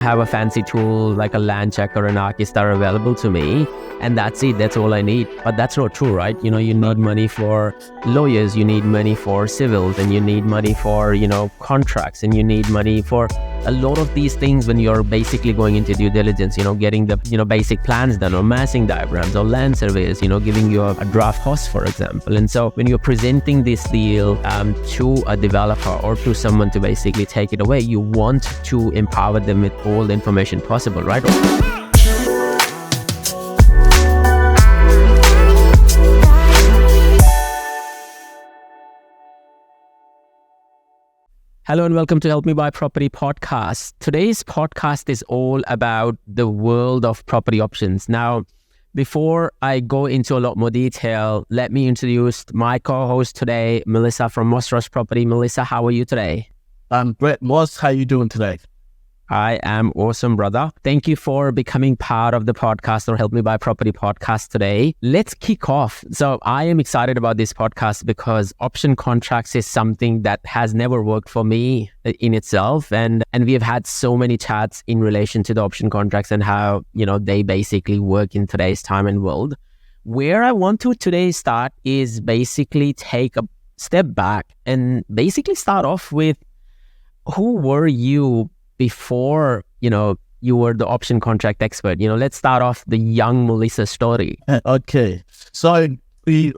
have a fancy tool like a land check or an Archistar available to me, and that's it. That's all I need. But that's not true, right? You need money for lawyers, you need money for civils, and you need money for, contracts, and you need money for a lot of these things when you're basically going into due diligence, getting the, basic plans done, or massing diagrams, or land surveys, giving you a draft cost, for example. And so when you're presenting this deal to a developer or to someone to basically take it away, you want to empower them with all the information possible, right? Hello and welcome to Helpmebuy Property Podcast. Today's podcast is all about the world of property options. Now, before I go into a lot more detail, let me introduce my co-host today, Mulisa from Mosros Property. Mulisa, how are you today? I'm Brett Moss. How are you doing today? I am awesome, brother. Thank you for becoming part of the podcast or Helpmebuy Property Podcast today. Let's kick off. So I am excited about this podcast because option contracts is something that has never worked for me in itself. And we have had so many chats in relation to the option contracts and how, they basically work in today's time and world. Where I want to today start is basically take a step back and basically start off with who were you before, you were the option contract expert. Let's start off the young Mulisa story. Okay. So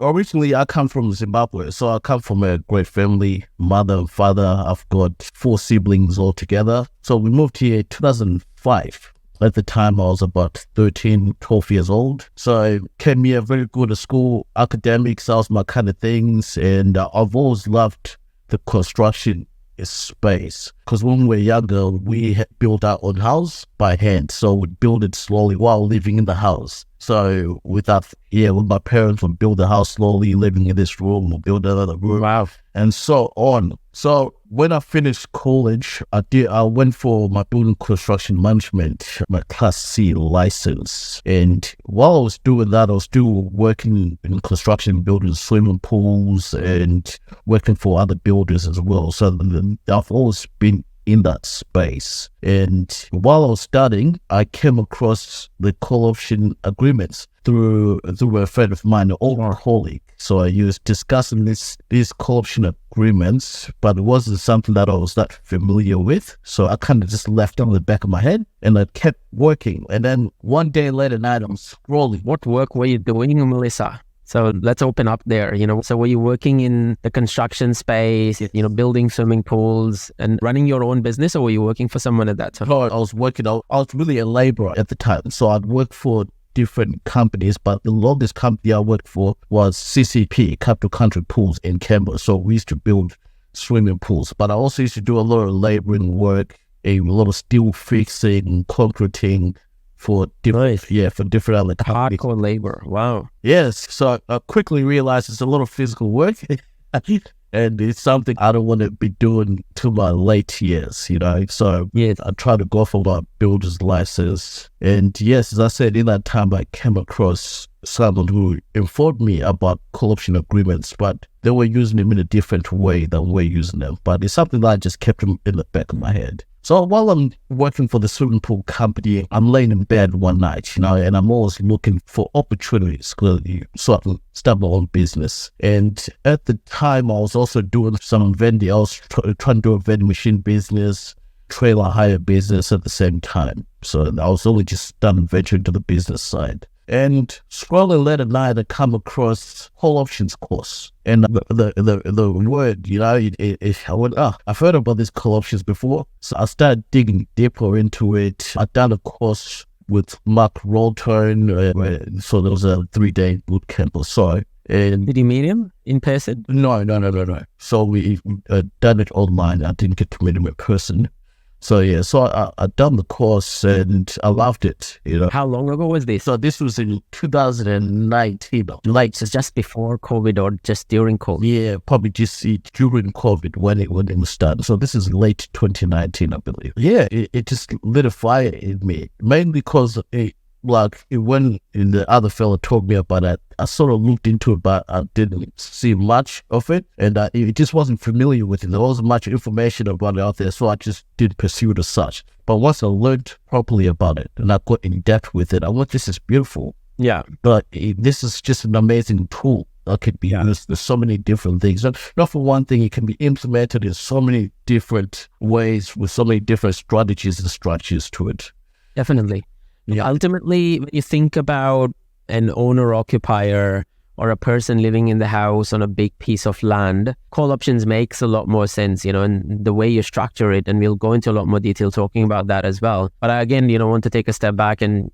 originally I come from Zimbabwe. So I come from a great family, mother and father. I've got 4 siblings altogether. So we moved here in 2005. At the time I was about 13, 12 years old. So I came here very good at school, academics, that was my kind of things. And I've always loved the construction space, because when we were younger we had built our own house by hand, so we'd build it slowly while living in the house. So with my parents would build the house slowly, living in this room, we'll build another room. Wow. And so on. So when I finished college, I went for my building construction management, my Class C license. And while I was doing that, I was still working in construction, building swimming pools and working for other builders as well. So I've always been in that space. And while I was studying, I came across the call option agreements through a friend of mine, an old colleague. So I was discussing these call option agreements, but it wasn't something that I was that familiar with. So I kind of just left it on the back of my head and I kept working. And then one day late at night, I'm scrolling. What work were you doing, Mulisa? So let's open up there, So were you working in the construction space, building swimming pools and running your own business, or were you working for someone at that time? No, I was really a laborer at the time. So I'd work for different companies, but the longest company I worked for was CCP, Capital Country Pools in Canberra. So we used to build swimming pools, but I also used to do a lot of laboring work, a lot of steel fixing, concreting, for different other companies. Hardcore labor. Wow. Yes. So I quickly realized it's a lot of physical work and it's something I don't want to be doing to my late years, So yes. I tried to go for my builder's license. And yes, as I said, in that time I came across someone who informed me about call option agreements, but they were using them in a different way than we're using them. But it's something that I just kept in the back of my head. So while I'm working for the swimming pool company, I'm laying in bed one night, and I'm always looking for opportunities so I can start my own business. And at the time, I was also doing some vending. I was trying to do a vending machine business, trailer hire business at the same time. So I was only just starting venturing to the business side. And scrolling late at night, I come across whole options course. And the word, I went, I've heard about these call options before. So I started digging deeper into it. I'd done a course with Mark Rolton. So there was a 3-day boot camp or so. And did you meet him in person? No. So we done it online. I didn't get to meet him in person. So I done the course and I loved it, How long ago was this? So this was in 2019. So just before COVID or just during COVID? Yeah, probably just during COVID when it was started. So this is late 2019, I believe. Yeah, it just lit a fire in me, mainly because like when the other fellow told me about it, I sort of looked into it, but I didn't see much of it, and it just wasn't familiar with it. There wasn't much information about it out there, so I just didn't pursue it as such. But once I learned properly about it and I got in depth with it, I went, this is beautiful. Yeah. But this is just an amazing tool that could be used. There's so many different things. And not for one thing, it can be implemented in so many different ways with so many different strategies and structures to it. Definitely. Yeah. Ultimately, when you think about an owner-occupier or a person living in the house on a big piece of land, call options makes a lot more sense, and the way you structure it, and we'll go into a lot more detail talking about that as well. But I, again, want to take a step back and,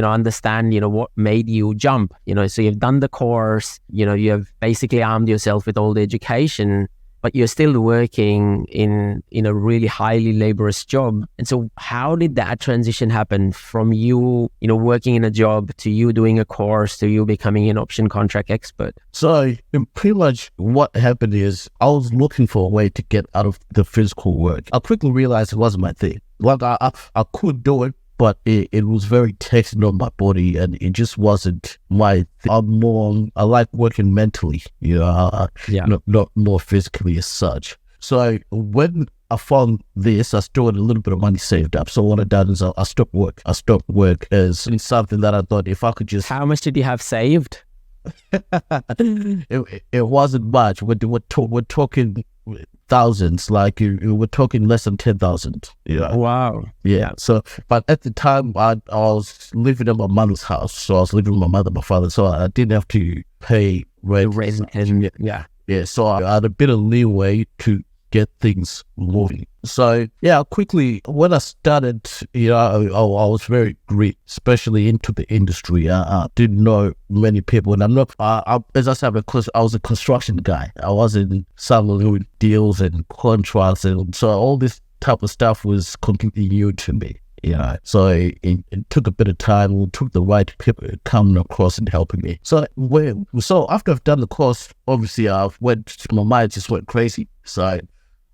understand, what made you jump, so you've done the course, you have basically armed yourself with all the education, but you're still working in a really highly laborious job. And so how did that transition happen from you, working in a job to you doing a course to you becoming an option contract expert? So pretty much what happened is I was looking for a way to get out of the physical work. I quickly realized it wasn't my thing. Like I could do it, but it was very taxing on my body, and it just wasn't my thing. I like working mentally, not more physically as such. So when I found this, I still had a little bit of money saved up. So what I done is I stopped work. I stopped work as something that I thought if I could just... How much did you have saved? It wasn't much. We're talking thousands, like we're talking less than 10,000. Wow. Yeah. So, but at the time, I was living in my mother's house. So I was living with my mother, my father. So I didn't have to pay rent. Yeah. Yeah. So I had a bit of leeway to get things moving. So yeah, quickly when I started, I was very green, especially into the industry. I didn't know many people, and I'm not. As I said, because I was a construction guy, I wasn't someone who deals and contracts, and so all this type of stuff was completely new to me. So it took a bit of time. We took the right people coming across and helping me. So after I've done the course, obviously my mind just went crazy. So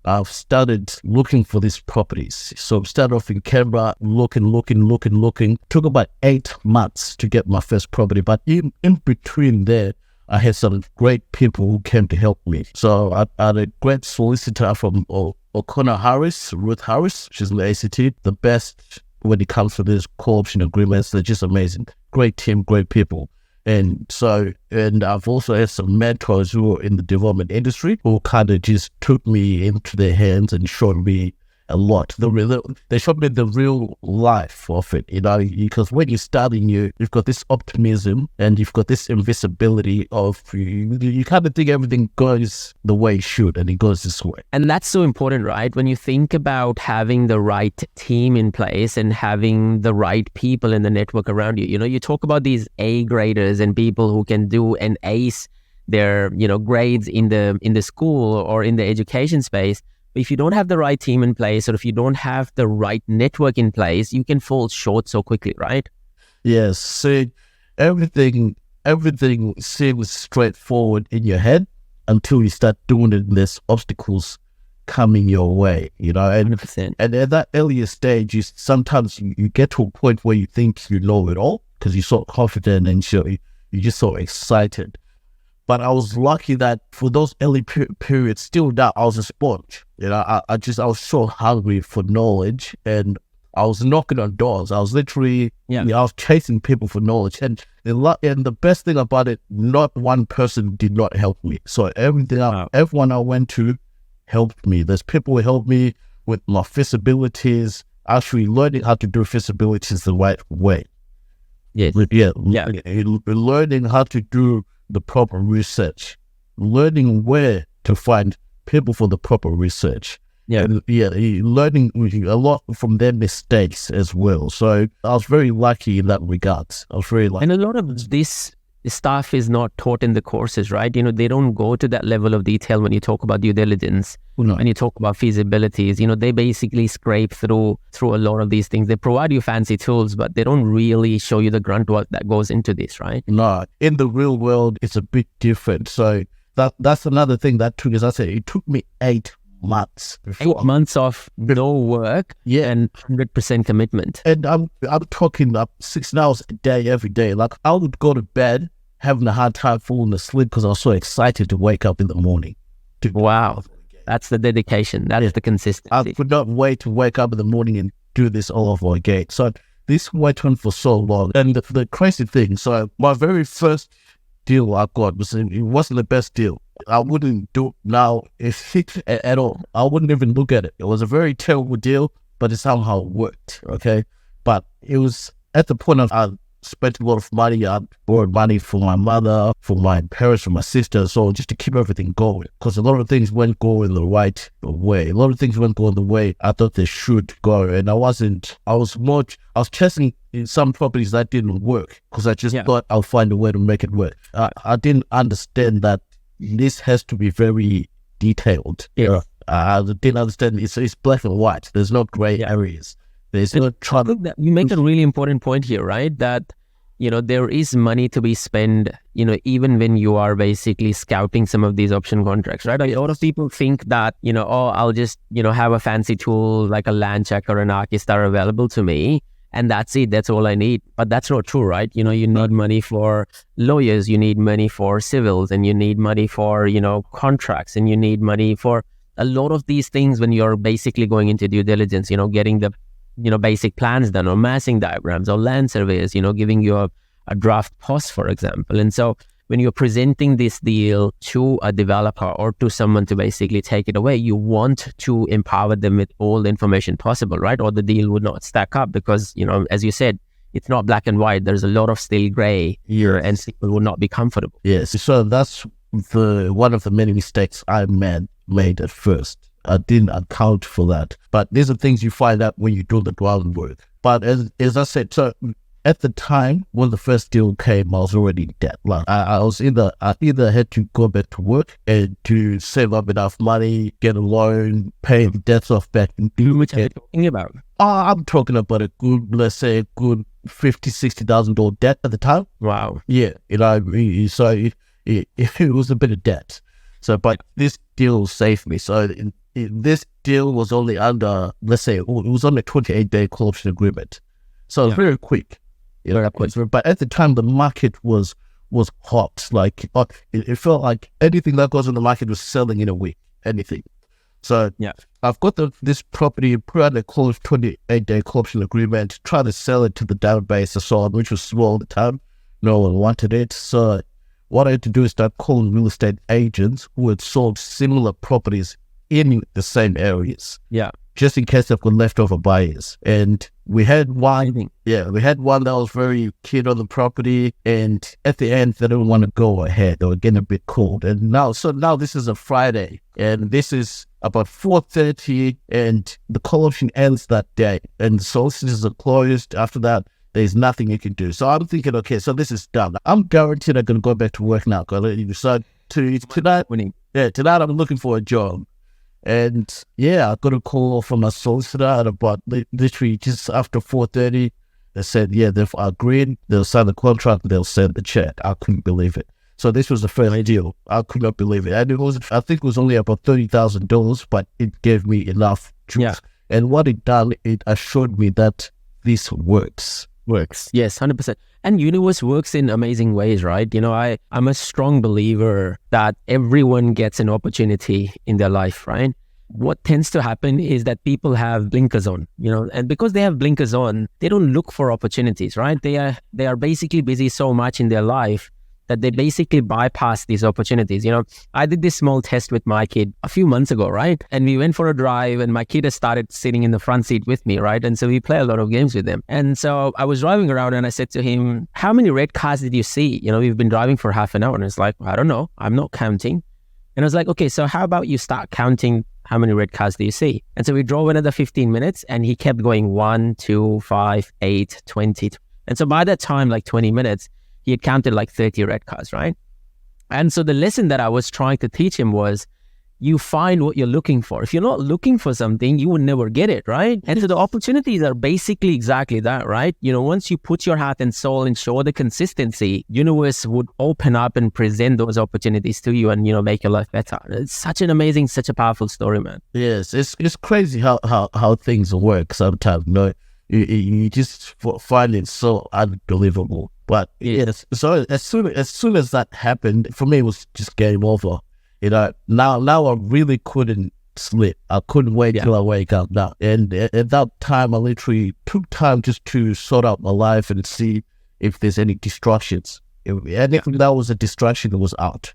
I've started looking for these properties. So I started off in Canberra, looking. Took about 8 months to get my first property. But in between there, I had some great people who came to help me. So I had a great solicitor from O'Connor Harris, Ruth Harris. She's in the ACT. The best when it comes to these co-option agreements. They're just amazing. Great team, great people. And I've also had some mentors who are in the development industry who kind of just took me into their hands and showed me a lot. They showed me the real life of it, because when you're starting, you've got this optimism and you've got this invisibility of you kind of think everything goes the way it should, and it goes this way. And that's so important, right? When you think about having the right team in place and having the right people in the network around you, you talk about these A graders and people who can do and ace their, grades in the school or in the education space. But if you don't have the right team in place, or if you don't have the right network in place, you can fall short so quickly, right? Yes. So everything seems straightforward in your head until you start doing it and there's obstacles coming your way, And 100%. And at that earlier stage, sometimes you get to a point where you think you know it all because you're so confident and you're just so excited. But I was lucky that for those early periods, still that I was a sponge. I was so hungry for knowledge, and I was knocking on doors. I was literally, I was chasing people for knowledge. And the best thing about it, not one person did not help me. So everyone I went to helped me. There's people who helped me with my feasibilities, actually learning how to do feasibilities the right way. Yes. Learning how to do the proper research, learning where to find people for the proper research. Learning a lot from their mistakes as well. So I was very lucky in that regards. And a lot of this stuff is not taught in the courses, right? They don't go to that level of detail when you talk about due diligence. No. When you talk about feasibilities, they basically scrape through a lot of these things. They provide you fancy tools, but they don't really show you the grunt work that goes into this, right? No, in the real world, it's a bit different. So that's another thing that took, as I said, it took me 8 months. 8 months of no work Yeah. and 100% commitment. And I'm talking up 16 hours a day, every day. Like I would go to bed having a hard time falling asleep because I was so excited to wake up in the morning. Wow. That's the dedication. That is the consistency. I could not wait to wake up in the morning and do this all over again. So this went on for so long. And the crazy thing, so my very first deal I got it wasn't the best deal. I wouldn't do it now at all. I wouldn't even look at it. It was a very terrible deal, but it somehow worked, okay? But it was at the point of I spent a lot of money. I borrowed money from my mother, from my parents, from my sister, so just to keep everything going. Because a lot of things weren't going the right way. A lot of things weren't going the way I thought they should go. And I was chasing some properties that didn't work because I just thought I'll find a way to make it work. I didn't understand that this has to be very detailed. Yeah. I didn't understand it's black and white. There's no gray areas. There's no trouble. You make a really important point here, right? That, there is money to be spent, even when you are basically scouting some of these option contracts, right? A lot of people think that, I'll just, have a fancy tool like a land checker or an Archistar available to me. And that's it. That's all I need. But that's not true, right? You need money for lawyers, you need money for civils, and you need money for, contracts, and you need money for a lot of these things when you're basically going into due diligence, getting the basic plans done, or massing diagrams, or land surveys, giving you a draft POS, for example. And so when you're presenting this deal to a developer or to someone to basically take it away, you want to empower them with all the information possible, right? Or the deal would not stack up because, as you said, it's not black and white. There's a lot of still gray here and people will not be comfortable. Yes. So that's one of the many mistakes I made at first. I didn't account for that. But these are things you find out when you do the groundwork. But as I said, so at the time when the first deal came, I was already in debt. Like I either had to go back to work and to save up enough money, get a loan, pay the debts off back. How much are you talking about? I'm talking about a good, let's say, a good $50,000-$60,000 debt at the time. Wow. Yeah, so it was a bit of debt. So, but this deal saved me. So this deal was only under, let's say, it was on a 28-day call option agreement. So very quick, but at the time the market was hot. Like it felt like anything that goes on the market was selling in a week, anything. So I've got this property, put out a 28-day call option agreement, try to sell it to the database I saw, which was small at the time. No one wanted it. So what I had to do is start calling real estate agents who had sold similar properties in the same areas. Yeah. Just in case they've got leftover buyers. And we had one that was very keen on the property, and at the end they didn't want to go ahead. They were getting a bit cold. And now this is a Friday, and this is about 4:30, and the call option ends that day, and the solicitors are closed. After that, there's nothing you can do. So I'm thinking, okay, so this is done. I'm guaranteed I'm going to go back to work now. So tonight I'm looking for a job. And I got a call from a solicitor at about literally just after 4:30. They said, they've agreed. They'll sign the contract. They'll send the check. I couldn't believe it. So this was the first deal. I could not believe it. And I think it was only about $30,000, but it gave me enough juice. Yeah. And what it done, it assured me that this works. Yes, 100%. And universe works in amazing ways, right? I'm a strong believer that everyone gets an opportunity in their life, right? What tends to happen is that people have blinkers on, and because they have blinkers on, they don't look for opportunities, right? They are basically busy so much in their life that they basically bypass these opportunities. I did this small test with my kid a few months ago, right? And we went for a drive and my kid has started sitting in the front seat with me, right? And so we play a lot of games with him. And so I was driving around and I said to him, how many red cars did you see? We've been driving for half an hour. And it's like, I don't know. I'm not counting. And I was like, okay, so how about you start counting how many red cars do you see? And so we drove another 15 minutes and he kept going 1, 2, 5, 8, 20. And so by that time, like 20 minutes, he had counted like 30 red cars, right? And so the lesson that I was trying to teach him was, you find what you're looking for. If you're not looking for something, you would never get it, right? And so the opportunities are basically exactly that, right? Once you put your heart and soul and show the consistency, universe would open up and present those opportunities to you and, make your life better. It's such an amazing, such a powerful story, man. Yes, it's crazy how things work sometimes. You just find it so unbelievable. But yes, so as soon as that happened, for me, it was just game over. Now I really couldn't sleep. I couldn't wait till I wake up now. And at that time, I literally took time just to sort out my life and see if there's any distractions. If anything that was a distraction, it was out.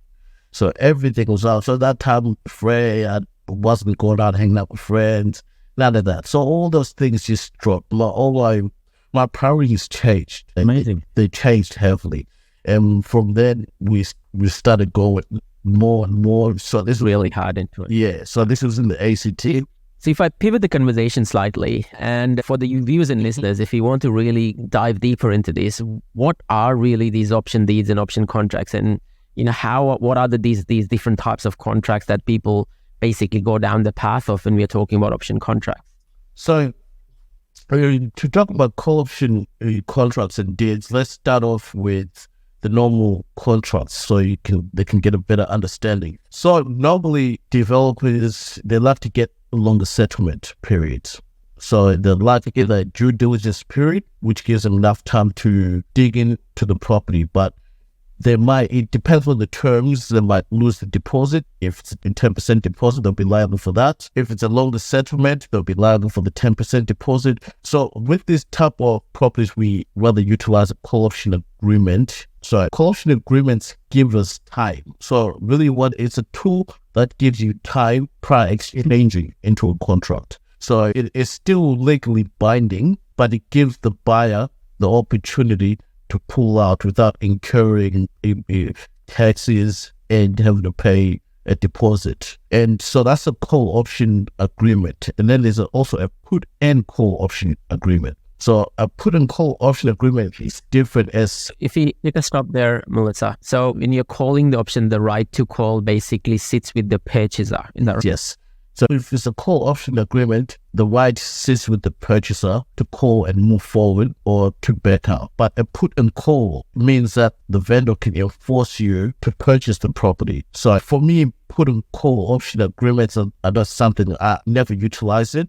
So everything was out. So that time, I wasn't going out hanging out with friends, none of that. So all those things just dropped. My priorities changed. Amazing. They changed heavily. And from then, we started going more and more. So this really hard into it. Yeah. So this was in the ACT. So if I pivot the conversation slightly, and for the viewers and listeners, if you want to really dive deeper into this, what are really these option deeds and option contracts? And, what are these different types of contracts that people basically go down the path of when we're talking about option contracts? So to talk about call option contracts and deeds, let's start off with the normal contracts so they can get a better understanding. So normally developers, they like to get longer settlement periods. So they like to get a due diligence period, which gives them enough time to dig into the property. But it depends on the terms, they might lose the deposit. If it's a 10% deposit, they'll be liable for that. If it's a longer settlement, they'll be liable for the 10% deposit. So with this type of properties, we rather utilize a call option agreement. So call option agreements give us time. So really it's a tool that gives you time prior exchanging into a contract. So it is still legally binding, but it gives the buyer the opportunity to pull out without incurring taxes and having to pay a deposit. And so that's a call option agreement. And then there's also a put and call option agreement. So a put and call option agreement is different as... If you can stop there, Mulisa. So when you're calling the option, the right to call basically sits with the purchaser. Yes. So if it's a call option agreement, the right sits with the purchaser to call and move forward or to back out. But a put and call means that the vendor can enforce you to purchase the property. So for me, put and call option agreements are not something I never utilize it.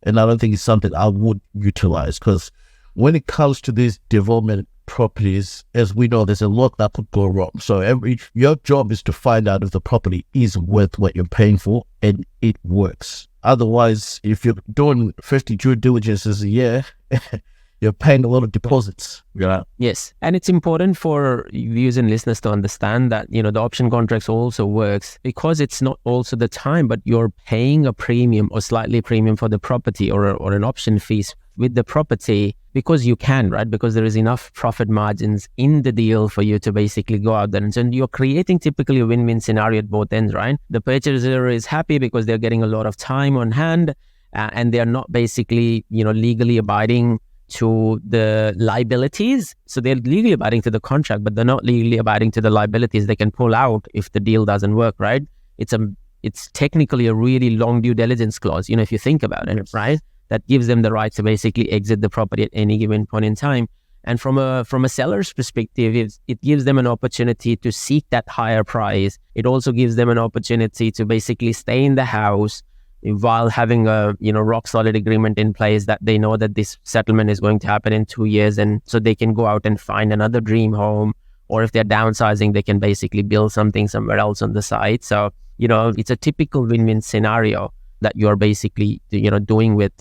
And I don't think it's something I would utilize, because when it comes to these development properties, as we know, there's a lot that could go wrong. So your job is to find out if the property is worth what you're paying for and it works. Otherwise, if you're doing 50 due diligences a year, you're paying a lot of deposits. Yeah. Yes. And it's important for viewers and listeners to understand that, the option contracts also works because it's not also the time, but you're paying a premium or slightly premium for the property or an option fees with the property because you can, right? Because there is enough profit margins in the deal for you to basically go out there. And you're creating typically a win-win scenario at both ends, right? The purchaser is happy because they're getting a lot of time on hand and they're not basically, legally abiding to the liabilities. So they're legally abiding to the contract, but they're not legally abiding to the liabilities. They can pull out if the deal doesn't work, right? It's technically a really long due diligence clause, if you think about it, right? That gives them the right to basically exit the property at any given point in time. And from a seller's perspective, it gives them an opportunity to seek that higher price. It also gives them an opportunity to basically stay in the house while having a rock solid agreement in place that they know that this settlement is going to happen in 2 years, and so they can go out and find another dream home, or if they're downsizing, they can basically build something somewhere else on the side. So it's a typical win-win scenario that you're basically doing with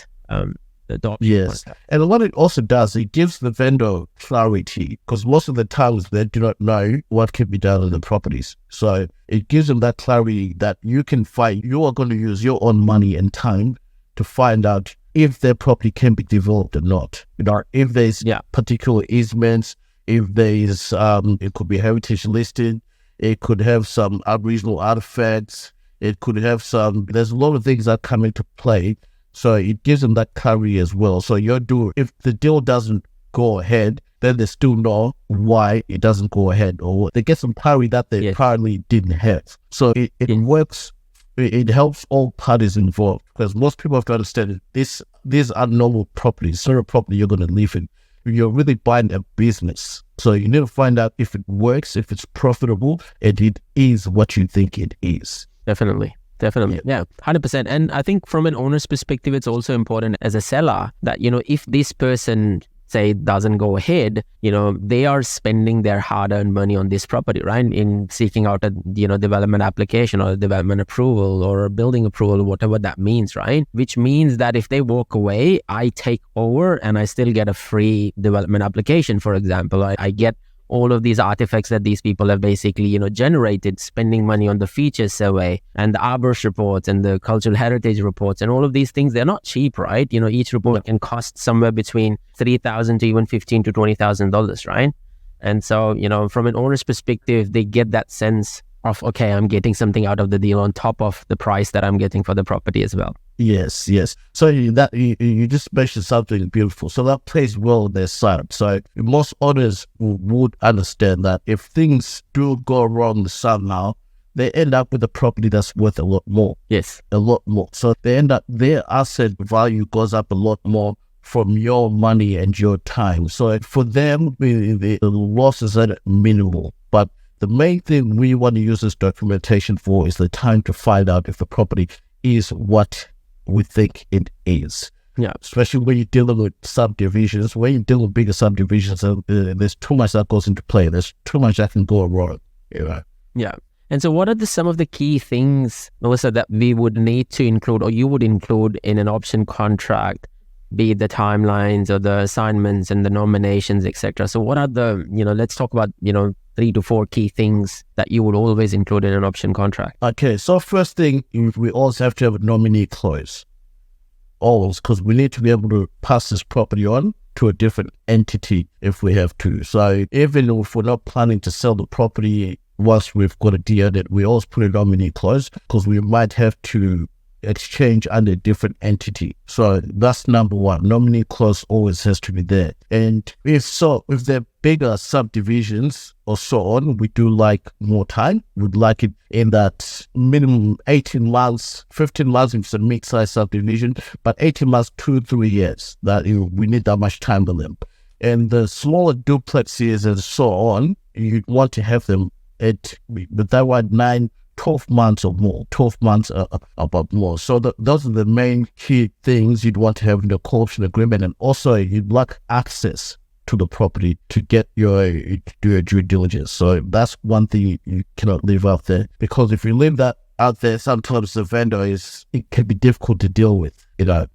the option. Yes. Contract. And what it also does, it gives the vendor clarity, because most of the times they do not know what can be done on the properties. So it gives them that clarity that you are going to use your own money and time to find out if their property can be developed or not. If there's particular easements, if there's it could be heritage listed, it could have some aboriginal artifacts, it could have there's a lot of things that come into play. So it gives them that clarity as well. So if the deal doesn't go ahead, then they still know why it doesn't go ahead, or they get some clarity that they apparently didn't have. So it works it helps all parties involved, because most people have to understand these are normal properties. It's not a property you're going to live in. You're really buying a business. So you need to find out if it works, if it's profitable, and it is what you think it is. Definitely. Yeah, 100%. And I think from an owner's perspective, it's also important as a seller that, if this person, say, doesn't go ahead, they are spending their hard-earned money on this property, right? In seeking out a, development application or a development approval or a building approval, whatever that means, right? Which means that if they walk away, I take over and I still get a free development application, for example. I get all of these artifacts that these people have basically, generated, spending money on the features survey and the arborist reports and the cultural heritage reports and all of these things. They're not cheap, right? Each report can cost somewhere between $3,000 to even $15,000 to $20,000, right? And so, from an owner's perspective, they get that sense of, okay, I'm getting something out of the deal on top of the price that I'm getting for the property as well. Yes. So you just mentioned something beautiful. So that plays well on their side. So most owners would understand that if things do go wrong somehow, they end up with a property that's worth a lot more. Yes. A lot more. So they end up, their asset value goes up a lot more from your money and your time. So for them, the losses are minimal. But the main thing we want to use this documentation for is the time to find out if the property is what we think it is. Yeah. Especially when you're dealing with subdivisions, when you're dealing with bigger subdivisions, there's too much that goes into play. There's too much that can go wrong. Yeah. And so what are some of the key things, Mulisa, that we would need to include or you would include in an option contract, be it the timelines or the assignments and the nominations, etc.? So what are the, let's talk about, 3 to 4 key things that you would always include in an option contract. Okay, so first thing, we also have to have a nominee clause. Always, because we need to be able to pass this property on to a different entity if we have to. So even if we're not planning to sell the property once we've got a deal on it, we always put a nominee clause because we might have to exchange under a different entity. So that's number one. Nominee clause always has to be there. And if they're bigger subdivisions or so on, we do like more time. We'd like it in that minimum 18 months, 15 months if it's a mid-sized subdivision, but 18 months, 2-3 years, that we need that much time with them. And the smaller duplexes and so on, you want to have them but that one 9-12 months or more, 12 months about more. So those are the main key things you'd want to have in the co-option agreement. And also you'd like access to the property to get do your due diligence. So that's one thing you cannot leave out there, because if you leave that out there, sometimes the vendor it can be difficult to deal with,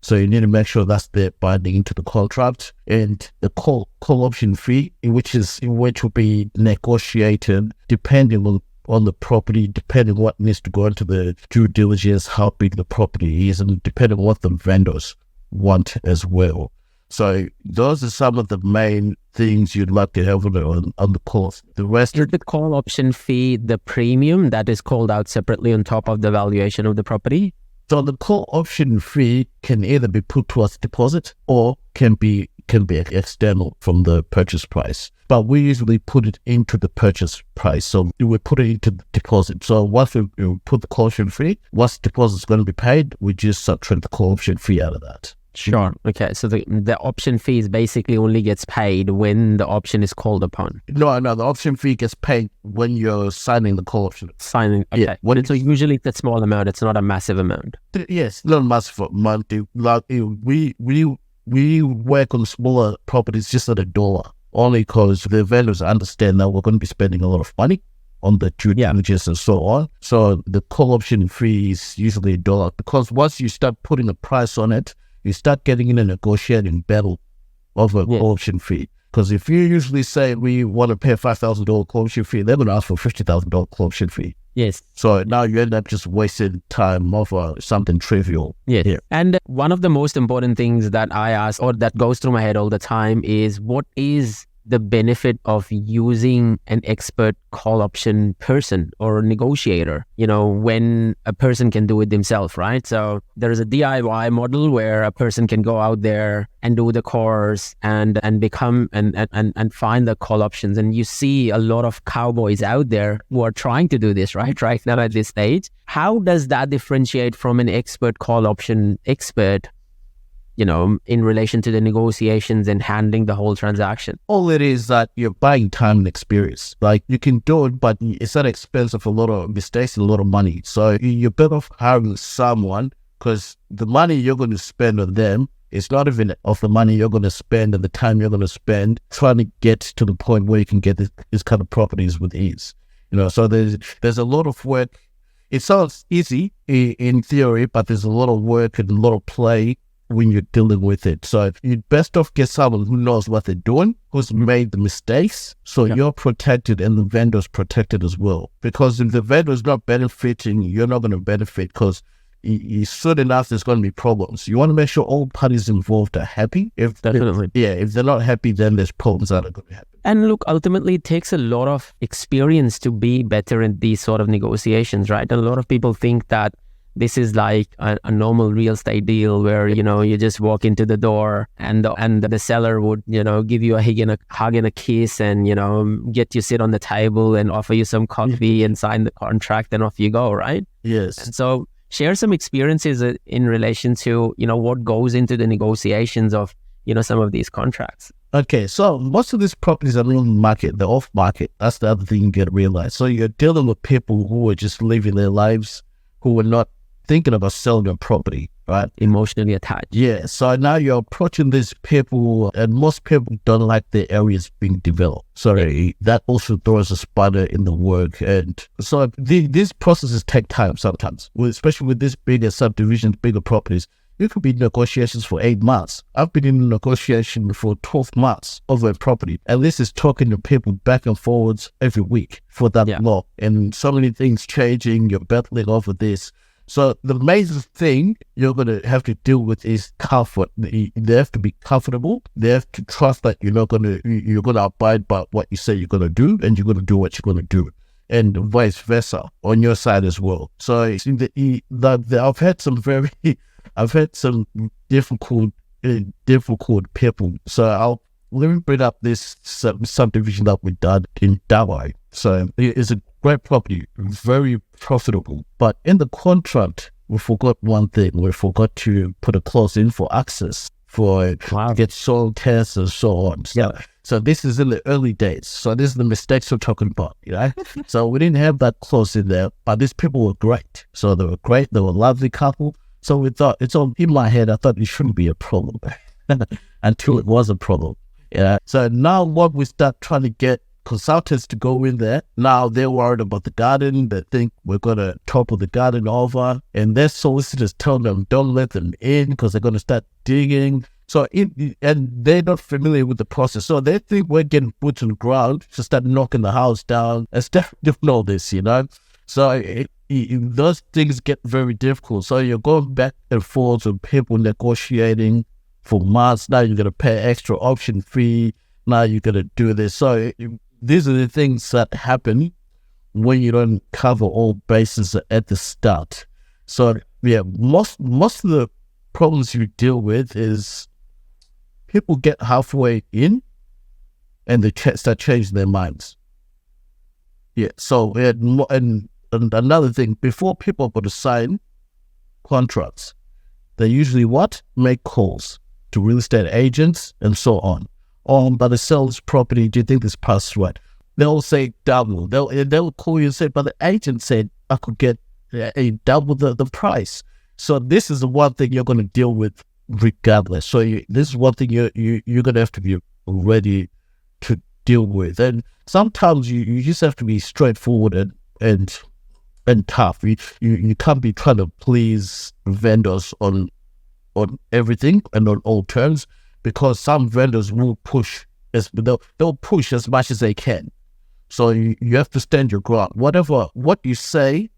so you need to make sure that's there binding into the contract. And the call option fee, which will be negotiated depending on the property, depending what needs to go into the due diligence, how big the property is, and depending on what the vendors want as well. So those are some of the main things you'd like to have on the call. The rest is the call option fee, the premium that is called out separately on top of the valuation of the property? So the call option fee can either be put towards deposit or can be external from the purchase price. But we usually put it into the purchase price. So we put it into the deposit. So once we put the call option fee, once the deposit is going to be paid, we just subtract the call option fee out of that. Sure. Okay. So the option fee basically only gets paid when the option is called upon. No. The option fee gets paid when you're signing the call option. Signing. Okay. Yeah. So usually it's a small amount. It's not a massive amount. Yes, not a massive amount. Like we work on smaller properties just at $1, only because the vendors understand that we're going to be spending a lot of money on the due diligence and so on. So the call option fee is usually $1, because once you start putting a price on it, you start getting in a negotiating battle over a call option fee. Because if you usually say we want to pay a $5,000 call option fee, they're going to ask for a $50,000 call option fee. Yes. So now you end up just wasting time over something trivial. Yes. Yeah. And one of the most important things that I ask, or that goes through my head all the time, is what is the benefit of using an expert call option person or negotiator, when a person can do it themselves, right? So there is a DIY model where a person can go out there and do the course and become and find the call options. And you see a lot of cowboys out there who are trying to do this right now at this stage. How does that differentiate from an expert call option expert, in relation to the negotiations and handling the whole transaction? All it is that you're buying time and experience. Like, you can do it, but it's at the expense of a lot of mistakes and a lot of money. So you're better off hiring someone, because the money you're going to spend on them is not even of the money you're going to spend and the time you're going to spend trying to get to the point where you can get this kind of properties with ease. So there's a lot of work. It sounds easy in theory, but there's a lot of work and a lot of play when you're dealing with it. So you'd best off get someone who knows what they're doing, who's made the mistakes, so you're protected and the vendor's protected as well. Because if the vendor's not benefiting, you're not going to benefit, because soon enough there's going to be problems. You want to make sure all parties involved are happy. If they're not happy, then there's problems that are going to happen. And look, ultimately it takes a lot of experience to be better in these sort of negotiations, right? And a lot of people think that this is like a normal real estate deal where, you just walk into the door and the seller would, give you a hug and a kiss and, get you sit on the table and offer you some coffee and sign the contract and off you go, right? Yes. And so share some experiences in relation to, what goes into the negotiations of, some of these contracts. Okay, so most of these properties are on the market, they're off market. That's the other thing you get to realize. So you're dealing with people who are just living their lives, who are not thinking about selling a property, right? Emotionally attached. Yeah, so now you're approaching these people, and most people don't like their areas being developed. That also throws a spanner in the work. And so these processes take time sometimes, especially with these bigger subdivisions, bigger properties. You could be in negotiations for 8 months. I've been in negotiation for 12 months over a property. And this is talking to people back and forwards every week for that long. And so many things changing, you're battling over this. So the major thing you're going to have to deal with is comfort. They have to be comfortable. They have to trust that you're going to abide by what you say you're going to do, and you're going to do what you're going to do, and vice versa on your side as well. So I've had some difficult people. So let me bring up this subdivision that we done in Dawai. So it's a great property, very profitable. But in the contract, we forgot one thing. We forgot to put a clause in for access, to get soil tests and so on. So this is in the early days. So this is the mistakes we're talking about, So we didn't have that clause in there, but these people were great. So they were great. They were a lovely couple. So we thought, it's all in my head, I thought it shouldn't be a problem until it was a problem. So now what we start trying to get consultants to go in there, now they're worried about the garden. They think we're going to topple the garden over, and their solicitors tell them don't let them in because they're going to start digging. So and they're not familiar with the process. So they think we're getting boots on the ground to start knocking the house down and stuff. They don't know this, So those things get very difficult. So you're going back and forth with people negotiating for months. Now you're going to pay extra option fee. Now you're going to do this. So these are the things that happen when you don't cover all bases at the start. So most of the problems you deal with is people get halfway in and they start changing their minds. So and another thing, before people are going to sign contracts, they usually make calls to real estate agents and so on. But the seller's property, do you think this price is right? They'll say double. They'll call you and say, but the agent said I could get a double the price. So this is the one thing you're going to deal with regardless. So this is one thing you're going to have to be ready to deal with. And sometimes you just have to be straightforward and tough. You can't be trying to please vendors on everything and on all terms, because some vendors will push they'll push as much as they can. So you have to stand your ground. What you say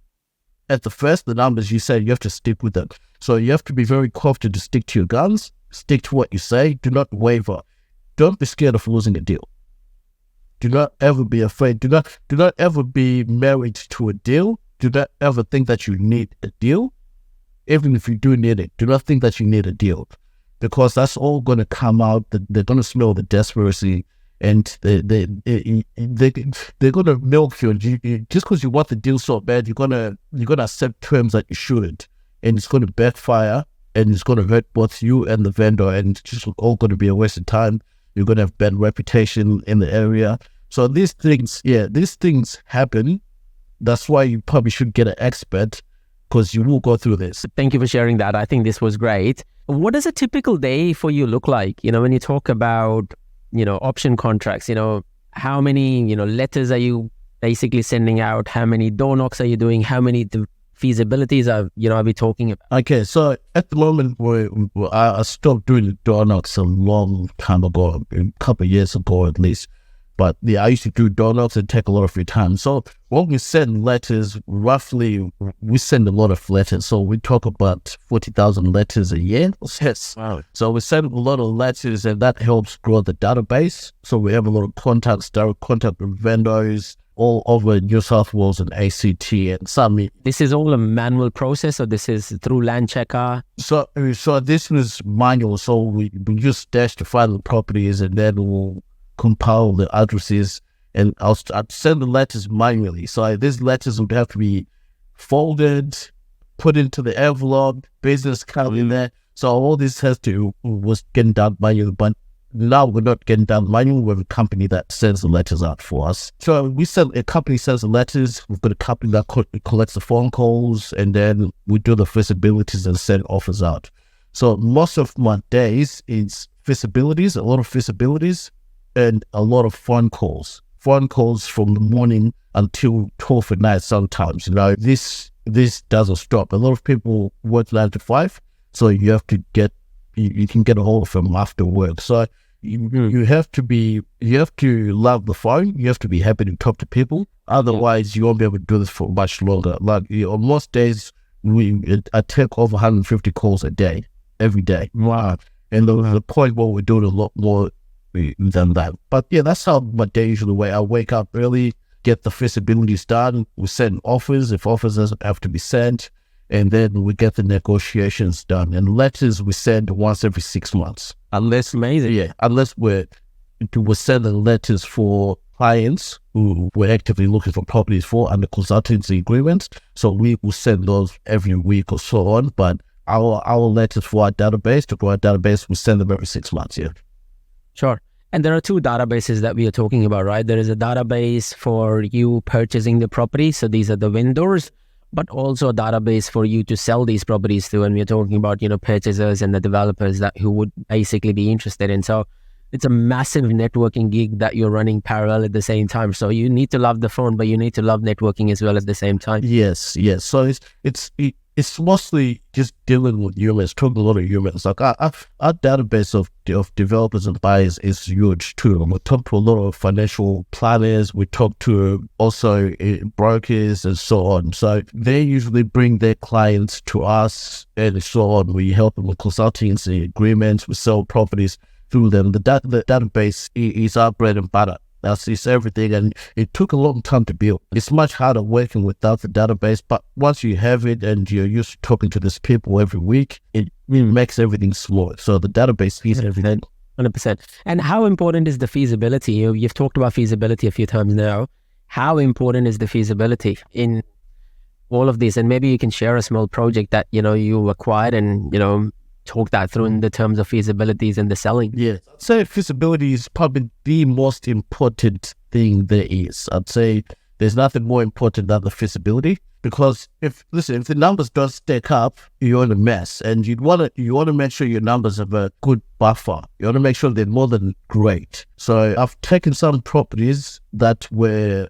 at the first, the numbers you say, you have to stick with them. So you have to be very confident to stick to your guns, stick to what you say, do not waver. Don't be scared of losing a deal. Do not ever be afraid. Do not ever be married to a deal. Do not ever think that you need a deal. Even if you do need it, do not think that you need a deal, because that's all going to come out. They're going to smell the desperation, and they're going to milk you. Just because you want the deal so bad, you're gonna accept terms that you shouldn't, and it's going to backfire, and it's going to hurt both you and the vendor, and it's just all going to be a waste of time. You're going to have bad reputation in the area. So these things happen. That's why you probably should get an expert, because you will go through this. Thank you for sharing that. I think this was great. What does a typical day for you look like? When you talk about, option contracts, how many, letters are you basically sending out? How many door knocks are you doing? How many feasibilities are we talking about? Okay, so at the moment, I stopped doing the door knocks a long time ago, a couple of years ago at least. But yeah, I used to do door knocks and take a lot of your time. So when we send letters, roughly, we send a lot of letters. So we talk about 40,000 letters a year. Yes. Wow. So we send a lot of letters, and that helps grow the database. So we have a lot of contacts, direct contact with vendors all over New South Wales and ACT and some. This is all a manual process, or this is through Land Checker? So this was manual. So we use Dash to find the properties, and then we'll compile the addresses, and I'd send the letters manually. So these letters would have to be folded, put into the envelope, business card in there. So all this was getting done manually, but now we're not getting done manually. We have a company that sends the letters out for us. So a company sends the letters. We've got a company that collects the phone calls, and then we do the feasibilities and send offers out. So most of my days is feasibilities, a lot of feasibilities, and a lot of phone calls from the morning until 12 at night sometimes. This doesn't stop. A lot of people work 9 to 5, so you have to you can get a hold of them after work. So you have to love the phone. You have to be happy to talk to people. Otherwise, you won't be able to do this for much longer. On most days, I take over 150 calls a day, every day. Wow. And the point where we're doing a lot more than that. But yeah, that's how my day usually works. I wake up early, get the feasibilities done, we send offers if offers doesn't have to be sent, and then we get the negotiations done. And letters we send once every 6 months. Unless we're sending letters for clients who we're actively looking for properties for under consultancy agreements. So we will send those every week or so on. But our letters for our database, to grow our database, we send them every 6 months, yeah. Sure. And there are two databases that we are talking about, right? There is a database for you purchasing the property. So these are the vendors, but also a database for you to sell these properties to. And we're talking about, purchasers and the developers who would basically be interested in. So it's a massive networking gig that you're running parallel at the same time. So you need to love the phone, but you need to love networking as well at the same time. Yes. So it's mostly just dealing with humans, talking to a lot of humans. Like our database of developers and buyers is huge too. We talk to a lot of financial planners. We talk to also brokers and so on. So they usually bring their clients to us and so on. We help them with consultancy agreements. We sell properties through them. The database is our bread and butter. It's everything, and it took a long time to build. It's much harder working without the database, but once you have it and you're used to talking to these people every week, it makes everything smooth. So the database is everything. 100%. And how important is the feasibility? You've talked about feasibility a few times now. How important is the feasibility in all of this? And maybe you can share a small project that, you acquired and, talk that through in the terms of feasibilities and the selling. Yeah. I'd say feasibility is probably the most important thing there is. I'd say there's nothing more important than the feasibility, because if the numbers don't stack up, you're in a mess, and you want to make sure your numbers have a good buffer. You want to make sure they're more than great. So I've taken some properties that they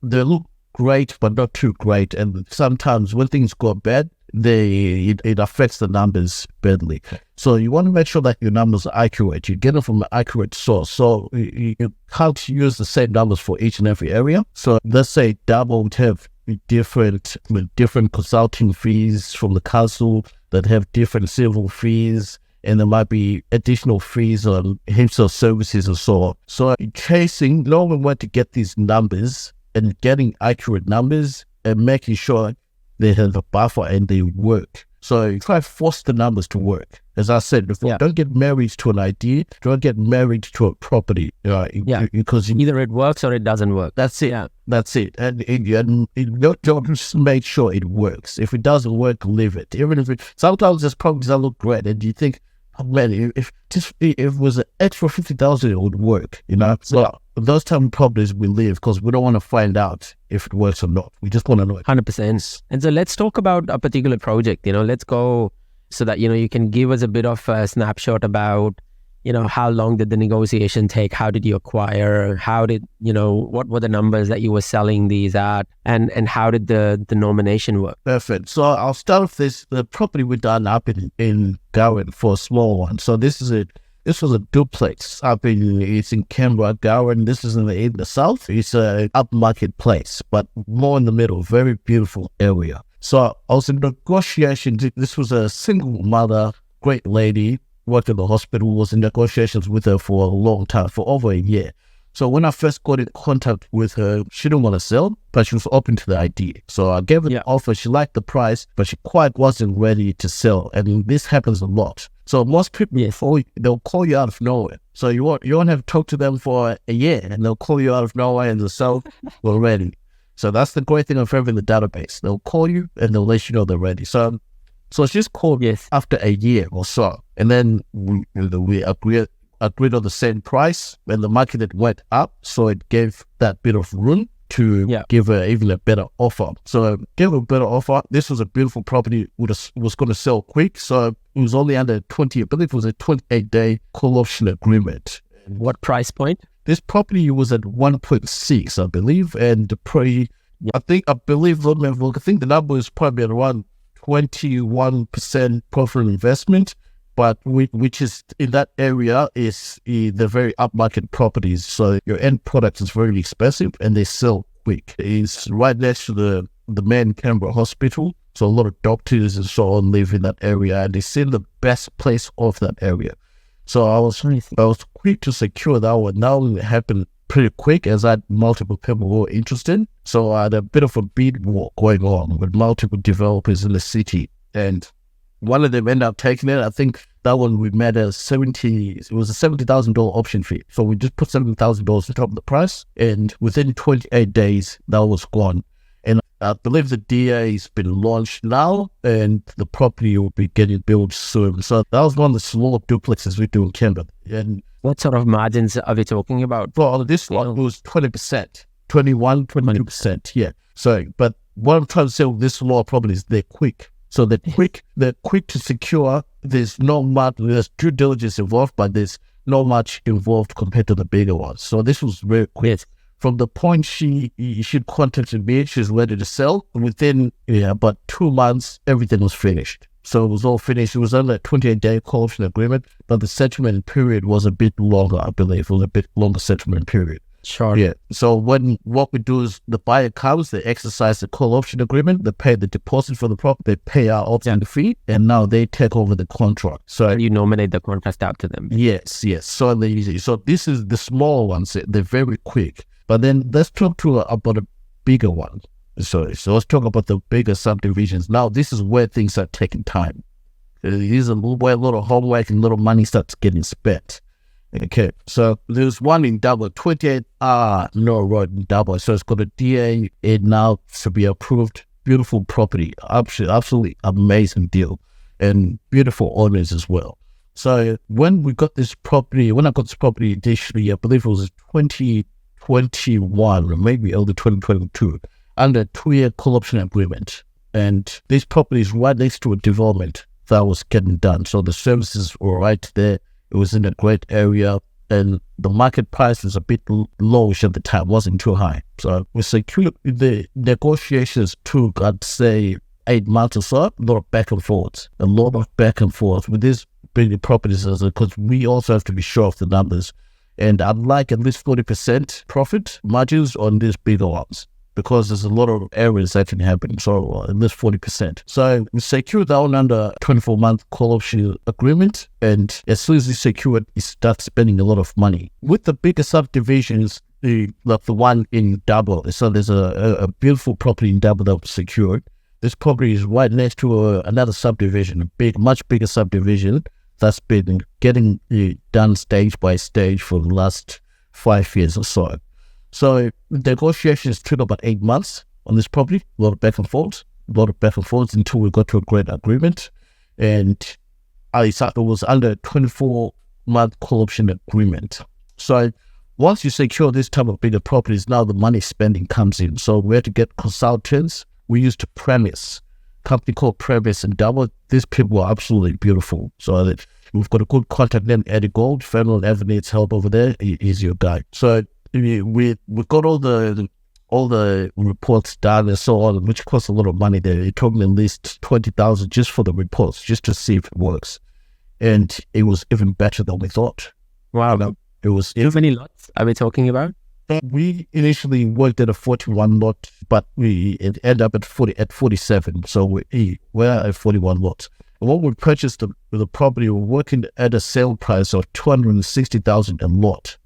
look great but not too great, and sometimes when things go bad, it affects the numbers badly. So you want to make sure that your numbers are accurate. You get them from an accurate source. So you can't use the same numbers for each and every area. So let's say Double would have different consulting fees from the council, that have different civil fees, and there might be additional fees on himself services and so on. So chasing, knowing where to get these numbers and getting accurate numbers and making sure they have a buffer and they work. So try to force the numbers to work. As I said before, don't get married to an idea. Don't get married to a property. Because either it works or it doesn't work. That's it. Yeah. That's it. And don't just make sure it works. If it doesn't work, leave it. Even if sometimes this property doesn't look great, and you think, oh man, if it was an extra 50,000, it would work. So those type of properties we leave because we don't want to find out if it works or not. We just want to know it. 100%. And so let's talk about a particular project. Let's go so that you can give us a bit of a snapshot about how long did the negotiation take? How did you acquire? How did what were the numbers that you were selling these at? And how did the nomination work? Perfect. So I'll start with this. The property we done up in Gowan for a small one. So this was a duplex it's in Canberra, Gowan. This is in the south. It's a upmarket place, but more in the middle. Very beautiful area. So I was in negotiations. This was a single mother, great lady, worked in the hospital, was in negotiations with her for a long time, for over a year. So when I first got in contact with her, she didn't want to sell, but she was open to the idea. So I gave her the offer. She liked the price, but she quite wasn't ready to sell. And this happens a lot. So most people, they'll call you out of nowhere. So you won't have to talk to them for a year, and they'll call you out of nowhere and they'll sell already. So that's the great thing of having the database. They'll call you and they'll let you know they're ready. So she's called after a year or so. And then we agreed on the same price, and the market went up. So it gave that bit of room to give her even a better offer. So gave her a better offer. This was a beautiful property, was going to sell quick. So it was only under 20, I believe it was a 28-day call option agreement. What price point? This property was at 1.6, I believe, and I think the number is probably around 21% profit investment, but which is in that area is the very upmarket properties. So your end product is very expensive and they sell quick. It's right next to the main Canberra hospital. So a lot of doctors and so on live in that area, and it's in the best place of that area. So I was quick to secure that one. Now it happened pretty quick as I had multiple people who were interested. So I had a bit of a bid war going on with multiple developers in the city. And one of them ended up taking it. I think that one we made it was a $70,000 option fee. So we just put $70,000 on top of the price. And within 28 days, that was gone. And I believe the DA has been launched now, and the property will be getting built soon. So that was one of the smaller duplexes we do in Canberra. And what sort of margins are we talking about? Well, this one was 20%, 22%. Yeah. So, but what I'm trying to say with this smaller properties, they're quick. So they're quick to secure. There's due diligence involved, but there's not much involved compared to the bigger ones. So this was very quick. Yes. From the point she contacted me, she's ready to sell. Within about 2 months, everything was finished. So it was all finished. It was under a 28-day call option agreement, but the settlement period was a bit longer, I believe. It was a bit longer settlement period. Sure. Yeah. So what we do is the buyer comes, they exercise the call option agreement, they pay the deposit for the property, they pay our option fee, and now they take over the contract. So you nominate the contract out to them. Yes. So they're easy. So this is the smaller ones. They're very quick. But then let's talk about a bigger one. So let's talk about the bigger subdivisions. Now, this is where things are taking time. Here's where a lot of homework and a lot of money starts getting spent. Okay, so there's one in Double, 28R No Road in Double. So it's got a DA and now to be approved. Beautiful property, absolutely amazing deal, and beautiful owners as well. So when I got this property initially, I believe it was 2021 or maybe early 2022, under a 2-year call option agreement. And this property is right next to a development that was getting done. So the services were right there. It was in a great area, and the market price was a bit lowish at the time, wasn't too high. So we secured. The negotiations took, I'd say, 8 months or so. A lot of back and forth with these big properties, because we also have to be sure of the numbers. And I'd like at least 40% profit margins on these bigger ones. because there's a lot of errors that can happen. So at least 40%. So we secure that one under 24-month call option agreement. And as soon as you secure it, you start spending a lot of money. With the bigger subdivisions, like the one in Dabo, so there's a beautiful property in Dabo that was secured. This property is right next to another subdivision, a big, much bigger subdivision that's been getting done stage by stage for the last 5 years or so. So negotiations took about 8 months on this property, a lot of back and forth until we got to a great agreement. And it was under a 24-month call option agreement. So once you secure this type of bigger properties, now the money spending comes in. So we had to get consultants. We used Premise, a company called Premise and Double. These people are absolutely beautiful. So we've got a good contact name, Eddie Gold. If anyone ever needs help over there, he's your guy. So we got all the reports done and so on, which cost a lot of money there. It took me at least 20,000 just for the reports, just to see if it works. And it was even better than we thought. Wow. It was. How many lots are we talking about? We initially worked at a 41 lot, but it ended up at 47. So we're at 41 lots. And when we purchased the property, we were working at a sale price of 260,000 a lot,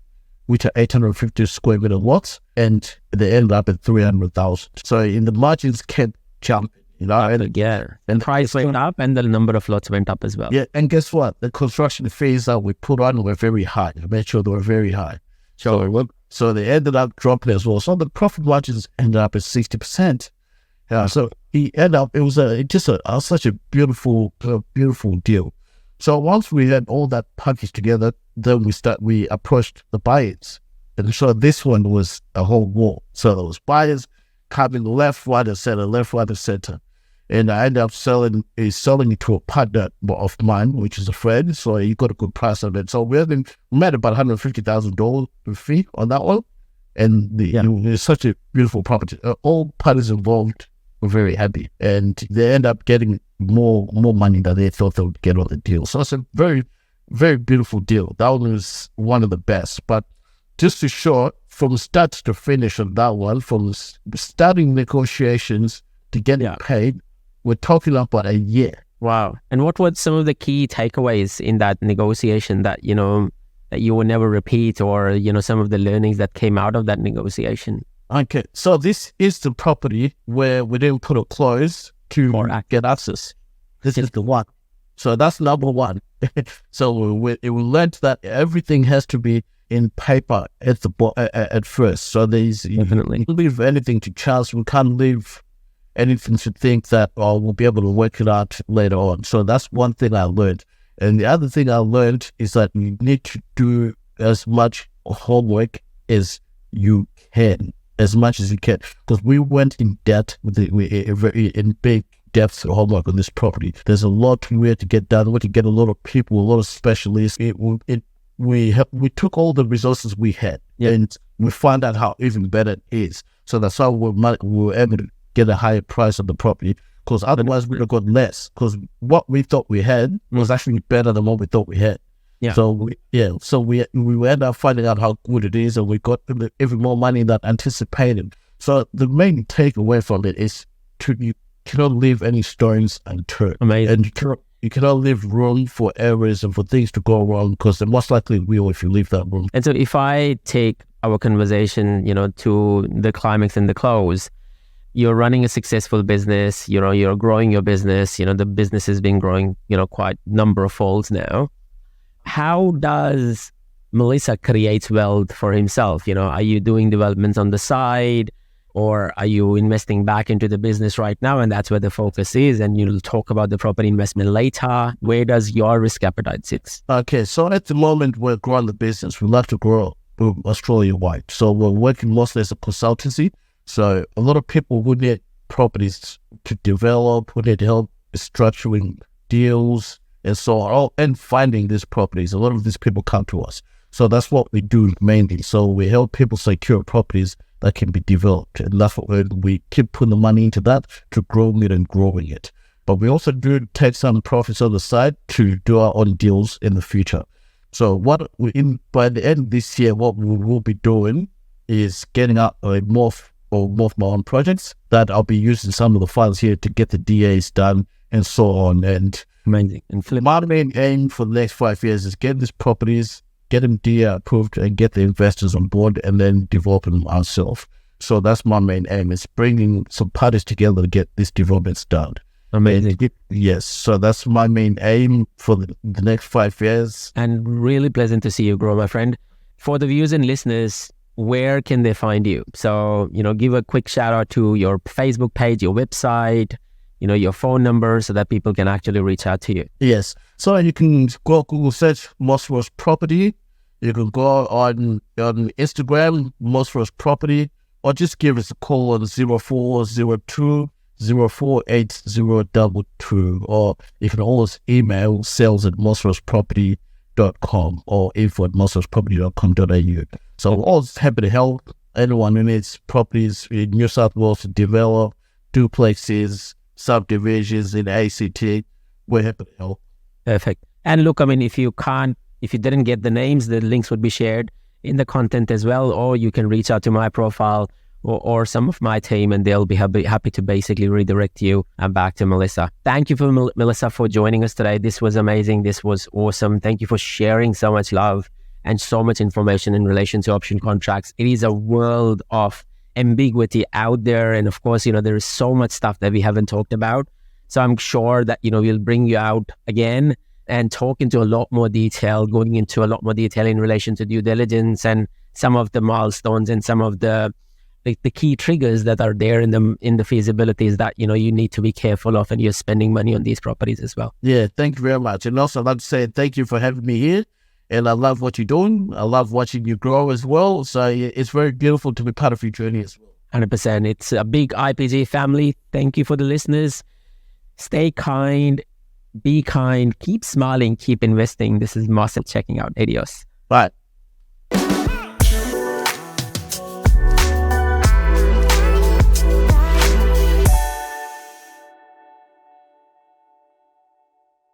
which are 850 square meter lots, and they ended up at 300,000. So in the margins kept jumping. And the price went up and the number of lots went up as well. Yeah, and guess what? The construction fees that we put on were very high. I made sure they were very high. So they ended up dropping as well. So the profit margins ended up at 60%. Yeah, so it was such a beautiful deal. So once we had all that packaged together, then we approached the buyers. And so this one was a whole wall. So there was buyers coming left, right, and center, left, right, and center. And I ended up selling it to a partner of mine, which is a friend. So he got a good price on it. So we made about $150,000 fee on that one. And it was such a beautiful property. All parties involved were very happy. And they end up getting more money than they thought they would get on the deal. So it's a very, very beautiful deal. That one was one of the best. But just to show, from start to finish on that one, from starting negotiations to getting paid, we're talking about a year. Wow. And what were some of the key takeaways in that negotiation that you will never repeat, or, some of the learnings that came out of that negotiation? Okay. So this is the property where we didn't put a clause to get access. This is the one. So that's number one. So we learned that everything has to be in paper at first. So definitely, you can't leave anything to chance. We can't leave anything to think that we'll be able to work it out later on. So that's one thing I learned. And the other thing I learned is that you need to do as much homework as you can, as much as you can. Because we went in debt in big depth homework on this property. There's a lot we had to get done. We had to get a lot of people, a lot of specialists. We took all the resources we had, and we found out how even better it is. So that's how we were able to get a higher price on the property, because otherwise we would have got less, because what we thought we had was actually better than what we thought we had. So we ended up finding out how good it is, and we got even more money than anticipated. So the main takeaway from it is you cannot leave any stones unturned. Amazing. And you cannot leave room for errors and for things to go wrong, because they most likely will if you leave that room. And so if I take our conversation, to the climax and the close, you're running a successful business, you're growing your business, the business has been growing, quite number of folds now. How does Mulisa create wealth for himself? Are you doing developments on the side, or are you investing back into the business right now and that's where the focus is, and you'll talk about the property investment later? Where does your risk appetite sit? Okay, so at the moment we're growing the business. We love to grow Australia-wide. So we're working mostly as a consultancy. So a lot of people who need properties to develop, who need help structuring deals and so on, and finding these properties. A lot of these people come to us. So that's what we do mainly. So we help people secure properties that can be developed. And that's what we keep putting the money into that to grow it and growing it. But we also do take some profits on the side to do our own deals in the future. So by the end of this year, what we will be doing is getting out a more or more of my own projects that I'll be using some of the files here to get the DAs done and so on. And Amazing. And my main aim for the next 5 years is get these properties, get them DA approved, and get the investors on board, and then develop them ourselves. So that's my main aim, is bringing some parties together to get these developments done. Amazing. Yes, so that's my main aim for the next 5 years. And really pleasant to see you grow, my friend. For the viewers and listeners, where can they find you? So, give a quick shout out to your Facebook page, your website, your phone number, so that people can actually reach out to you. Yes, so you can go Google search Mosros Property. You can go on Instagram, Mosros Property, or just give us a call on 0402 048022, or you can always email sales@mosrosproperty.com or info@mosrosproperty.com.au. So I'm always happy to help anyone who needs properties in New South Wales to develop duplexes, subdivisions in ACT. We're happy to help. Perfect. And look, if you didn't get the names, the links would be shared in the content as well, or you can reach out to my profile or some of my team, and they'll be happy to basically redirect you back to Mulisa. Thank you for Mulisa for joining us today. This was amazing. This was awesome. Thank you for sharing so much love and so much information in relation to option contracts. It is a world of ambiguity out there, and of course, there is so much stuff that we haven't talked about. So I'm sure that we'll bring you out again and talk into a lot more detail, going into a lot more detail in relation to due diligence and some of the milestones and some of the key triggers that are there in the feasibilities that you need to be careful of, and you're spending money on these properties as well. Yeah, thank you very much. And also I'd like to say thank you for having me here. And I love what you're doing. I love watching you grow as well. So it's very beautiful to be part of your journey as well. 100%. It's a big IPG family. Thank you for the listeners. Stay kind, be kind, keep smiling, keep investing. This is Moxin checking out. Adios. Bye.